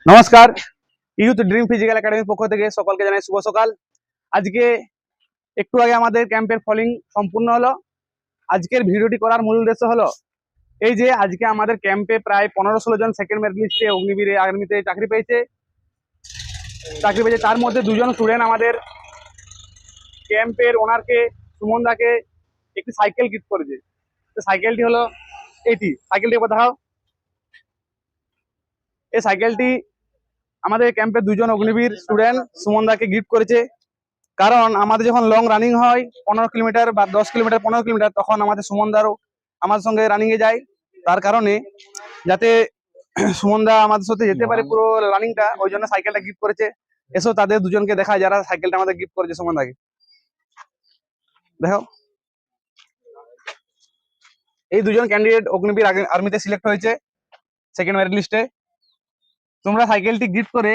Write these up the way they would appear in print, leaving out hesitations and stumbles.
নমস্কার, youth dream physical একাডেমির পক্ষ থেকে সকলকে জানাই শুভ সকাল। আজকে একটু আগে আমাদের ক্যাম্পের ফলিং সম্পূর্ণ হলো। আজকের ভিডিওটি করার মূল উদ্দেশ্য হলো এই যে আজকে আমাদের ক্যাম্পে প্রায় 15-16 জন সেকেন্ড মেরিট লিস্টে অগ্নিবীর আর্মিতে চাকরি পেয়েছে। তার মধ্যে দুজন স্টুডেন্ট আমাদের ক্যাম্পের ওনারকে সুমন দাকে একটি সাইকেল গিফট করেছে। তো সাইকেলটি হলো সাইকেলটি একবার দেখাও। এই সাইকেলটি আমাদের ক্যাম্পের দুজন অগ্নিবীর স্টুডেন্ট সুমন দাকে গিফট করেছে। কারণ আমাদের যখন লং রানিং হয় 15 কিলোমিটার বা 10 কিলোমিটার 15 কিলোমিটার, তখন আমাদের সুমন দারও আমার সঙ্গে রানিং এ যায়। তার কারণে যাতে সুমন দা আমাদের সাথে যেতে পারে পুরো রানিংটা, ওই জন্য সাইকেলটা গিফট করেছে। এসো তাদের দুজনকে দেখায় যারা সাইকেলটা আমাদের গিফট করেছে সুমন দাকে। দেখো, এই দুজন ক্যান্ডিডেট অগ্নিবীর আর্মিতে সিলেক্ট হয়েছে সেকেন্ড মেরিট লিস্টে। তোমরা সাইকেলটি গিফট করে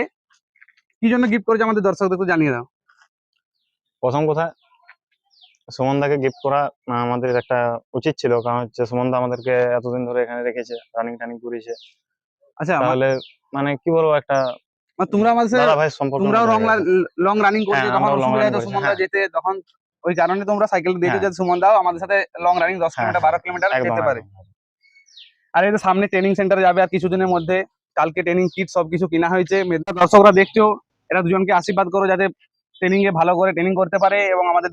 কি জন্য গিফট করেছে আমাদের দর্শকদের একটু জানিয়ে দাও। প্রথম কথা, সুমনদাকে গিফট করা আমাদের একটা উচিত ছিল, কারণ হচ্ছে সুমনদা আমাদেরকে এতদিন ধরে এখানে রেখেছে, রানিং টানিং করেছে। আচ্ছা, তাহলে মানে কি বলবো, একটা তোমরা আমাদের দাদা ভাই সম্পর্ক। তোমরাও লং রানিং করছো, তখন আমরাও long অসুবিধা running হতো করেছি, সুমন দা যেতে, তখন ওই কারণে তোমরা সাইকেল দিয়েছো যে সুমন দাও আমাদের সাথে লং রানিং 10 কিলোমিটার 12 কিলোমিটার যেতে পারে। আর এই যে সামনে ট্রেনিং সেন্টারে যাবে আর কিছুদিনের মধ্যে, কালকে ট্রেনিং কিট সবকিছু কিনা হয়েছে। দর্শকরা দেখছো, এরা দুজনকে আশীর্বাদ করো যাতে ট্রেনিং এ ভালো করে ট্রেনিং করতে পারে এবং আমাদের